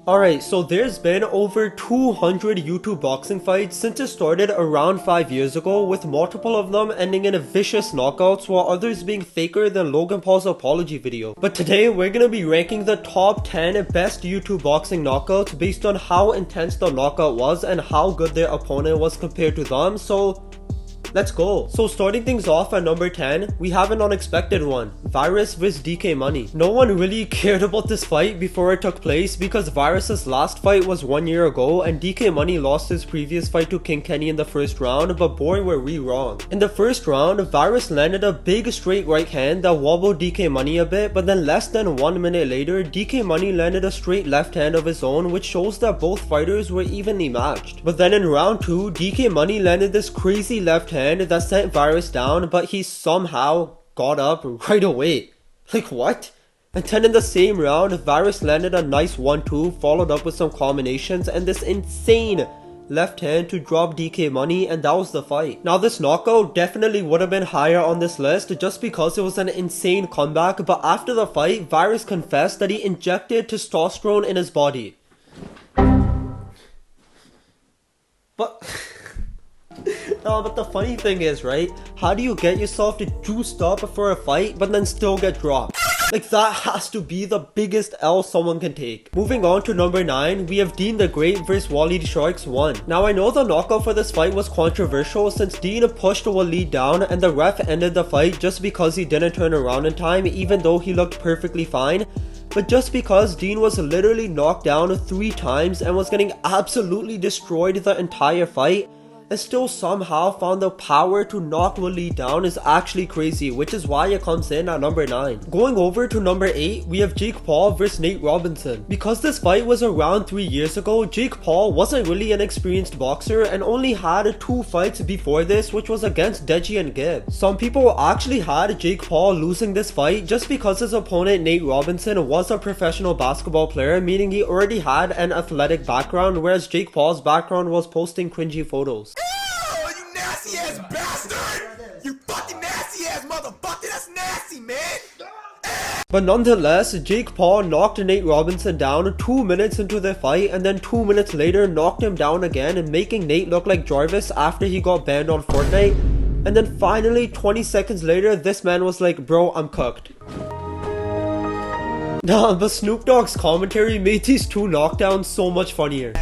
Alright, so there's been over 200 YouTube boxing fights since it started around 5 years ago, with multiple of them ending in vicious knockouts while others being faker than Logan Paul's apology video. But today we're gonna be ranking the top 10 best YouTube boxing knockouts based on how intense the knockout was and how good their opponent was compared to them, so let's go. So starting things off at number 10, we have an unexpected one, Virus vs DK Money. No one really cared about this fight before it took place because Virus's last fight was 1 year ago and DK Money lost his previous fight to King Kenny in the first round, but boy were we wrong. In the first round, Virus landed a big straight right hand that wobbled DK Money a bit, but then less than 1 minute later, DK Money landed a straight left hand of his own, which shows that both fighters were evenly matched. But then in round 2, DK Money landed this crazy left hand that sent Virus down, but he somehow got up right away. Like what? And then in the same round, Virus landed a nice 1-2 followed up with some combinations and this insane left hand to drop DK Money, and that was the fight. Now this knockout definitely would have been higher on this list just because it was an insane comeback, but after the fight, Virus confessed that he injected testosterone in his body. But the funny thing is, right, how do you get yourself to juiced up for a fight but then still get dropped? Like, that has to be the biggest L someone can take. Moving on to number 9, we have Dean the Great vs Waleed Sharks 1. Now I know the knockout for this fight was controversial since Dean pushed Waleed down and the ref ended the fight just because he didn't turn around in time, even though he looked perfectly fine. But just because Dean was literally knocked down 3 times and was getting absolutely destroyed the entire fight, and still somehow found the power to knock Waleed down is actually crazy, which is why it comes in at number 9. Going over to number 8, we have Jake Paul vs Nate Robinson. Because this fight was around 3 years ago, Jake Paul wasn't really an experienced boxer and only had 2 fights before this, which was against Deji and Gibb. Some people actually had Jake Paul losing this fight just because his opponent Nate Robinson was a professional basketball player, meaning he already had an athletic background, whereas Jake Paul's background was posting cringy photos. Nasty ass bastard! You fucking nasty ass motherfucker! That's nasty, man! But nonetheless, Jake Paul knocked Nate Robinson down 2 minutes into the fight and then 2 minutes later knocked him down again, making Nate look like Jarvis after he got banned on Fortnite. And then finally 20 seconds later, this man was like, bro, I'm cooked. Nah, but Snoop Dogg's commentary made these 2 knockdowns so much funnier.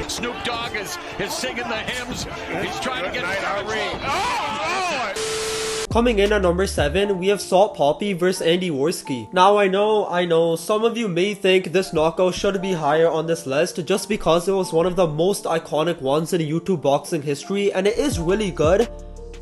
Snoop Dogg is singing the hymns. He's trying to get Lord! Coming in at number 7, we have Salt Poppy vs Andy Worski. Now I know, some of you may think this knockout should be higher on this list just because it was one of the most iconic ones in YouTube boxing history, and it is really good.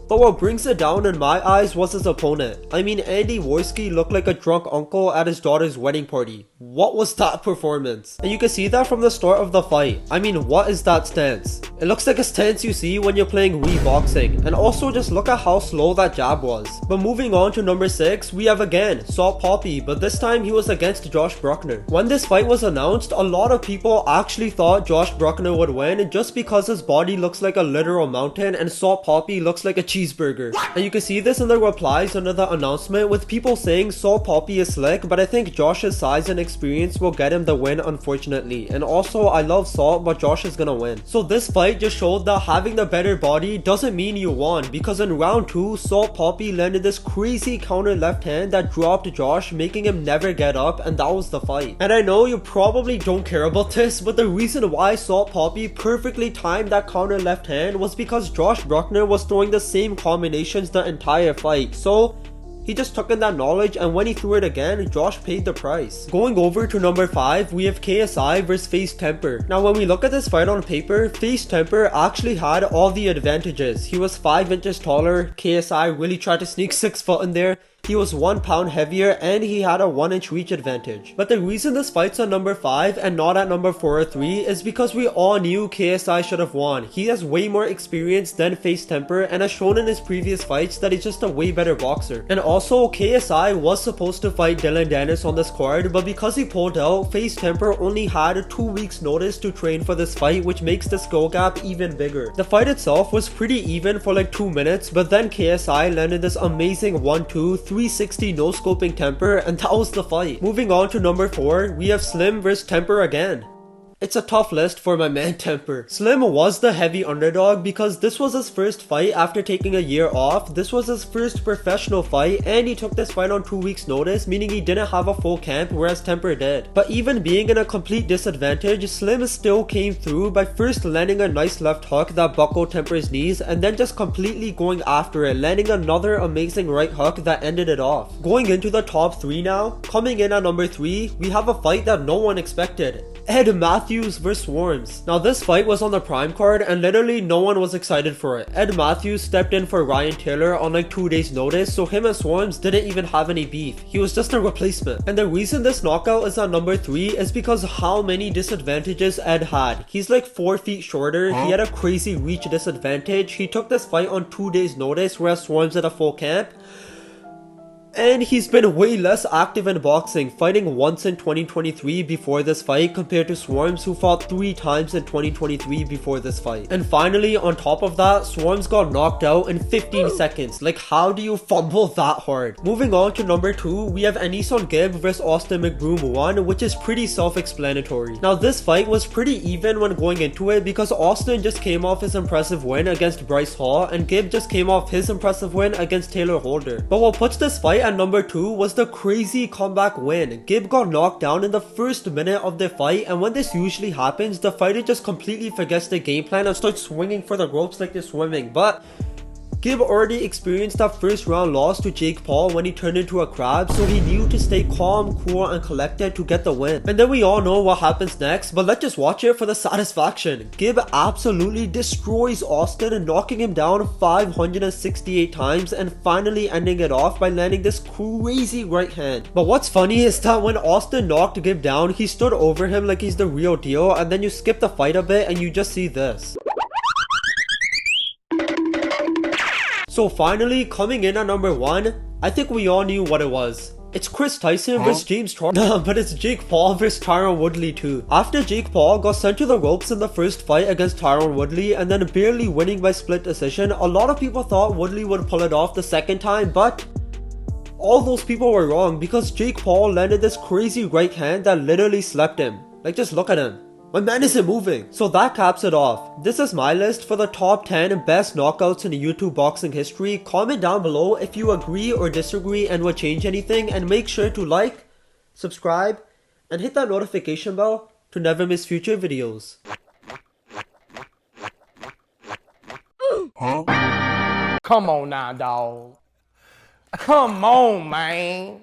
But what brings it down in my eyes was his opponent. I mean, Andy Worski looked like a drunk uncle at his daughter's wedding party. What was that performance? And you can see that from the start of the fight. I mean, what is that stance? It looks like a stance you see when you're playing Wii boxing. And also just look at how slow that jab was. But moving on to number 6, we have again Salt Poppy, but this time he was against Josh Bruckner. When this fight was announced, a lot of people actually thought Josh Bruckner would win just because his body looks like a literal mountain and Salt Poppy looks like a cheeseburger. And you can see this in the replies under the announcement with people saying Salt Poppy is slick, but I think Josh's size and experience will get him the win, unfortunately. And also, I love Salt, but Josh is gonna win. So this fight just showed that having the better body doesn't mean you won, because in round 2, Salt Poppy landed this crazy counter left hand that dropped Josh, making him never get up, and that was the fight. And I know you probably don't care about this, but the reason why Salt Poppy perfectly timed that counter left hand was because Josh Bruckner was throwing the same combinations the entire fight. So he just took in that knowledge, and when he threw it again, Josh paid the price. Going over to number 5, we have KSI vs Face Temper. Now when we look at this fight on paper, Face Temper actually had all the advantages. He was 5 inches taller, KSI really tried to sneak 6 foot in there. he was 1 pound heavier, and he had a 1-inch reach advantage. But the reason this fight's on number 5 and not at number 4 or 3 is because we all knew KSI should have won. He has way more experience than Face Temper and has shown in his previous fights that he's just a way better boxer. And also, KSI was supposed to fight Dylan Dennis on this card, but because he pulled out, Face Temper only had 2 weeks notice to train for this fight, which makes the skill gap even bigger. The fight itself was pretty even for like 2 minutes, but then KSI landed this amazing 1-2 360 no scoping Temper, and that was the fight. Moving on to number 4, we have Slim vs Temper again. It's a tough list for my man Temper. Slim was the heavy underdog because this was his first fight after taking a year off. This was his first professional fight, and he took this fight on 2 weeks notice, meaning he didn't have a full camp, whereas Temper did. But even being in a complete disadvantage, Slim still came through by first landing a nice left hook that buckled Temper's knees, and then just completely going after it, landing another amazing right hook that ended it off. Going into the top 3 now, coming in at number 3, we have a fight that no one expected. Ed Matthews vs Swarms. Now this fight was on the Prime card and literally no one was excited for it. Ed Matthews stepped in for Ryan Taylor on like 2 days notice, so him and Swarms didn't even have any beef. He was just a replacement. And the reason this knockout is at number 3 is because how many disadvantages Ed had. He's like 4 feet shorter, he had a crazy reach disadvantage, he took this fight on 2 days notice whereas Swarms had a full camp. And he's been way less active in boxing, fighting once in 2023 before this fight compared to Swarms, who fought 3 times in 2023 before this fight. And finally, on top of that, Swarms got knocked out in 15 seconds. Like, how do you fumble that hard? Moving on to number 2, we have Anison Gibb vs Austin McBroom 1, which is pretty self-explanatory. Now this fight was pretty even when going into it because Austin just came off his impressive win against Bryce Hall, and Gibb just came off his impressive win against Taylor Holder. But what puts this fight at number 2 was the crazy comeback win. Gibb got knocked down in the first minute of the fight, and when this usually happens, the fighter just completely forgets the game plan and starts swinging for the ropes like they're swimming. But Gibb already experienced that first round loss to Jake Paul when he turned into a crab, so he knew to stay calm, cool, and collected to get the win. And then we all know what happens next, but let's just watch it for the satisfaction. Gibb absolutely destroys Austin, knocking him down 568 times and finally ending it off by landing this crazy right hand. But what's funny is that when Austin knocked Gibb down, he stood over him like he's the real deal, and then you skip the fight a bit and you just see this. So finally, coming in at number 1, I think we all knew what it was. It's Chris Tyson vs James Charles, but it's Jake Paul vs Tyron Woodley too. After Jake Paul got sent to the ropes in the first fight against Tyron Woodley and then barely winning by split decision, a lot of people thought Woodley would pull it off the second time, but all those people were wrong because Jake Paul landed this crazy right hand that literally slept him. Like, just look at him. My man isn't moving. So that caps it off. This is my list for the top 10 best knockouts in YouTube boxing history. Comment down below if you agree or disagree and would change anything, and make sure to like, subscribe, and hit that notification bell to never miss future videos. Come on now, dawg. Come on, man.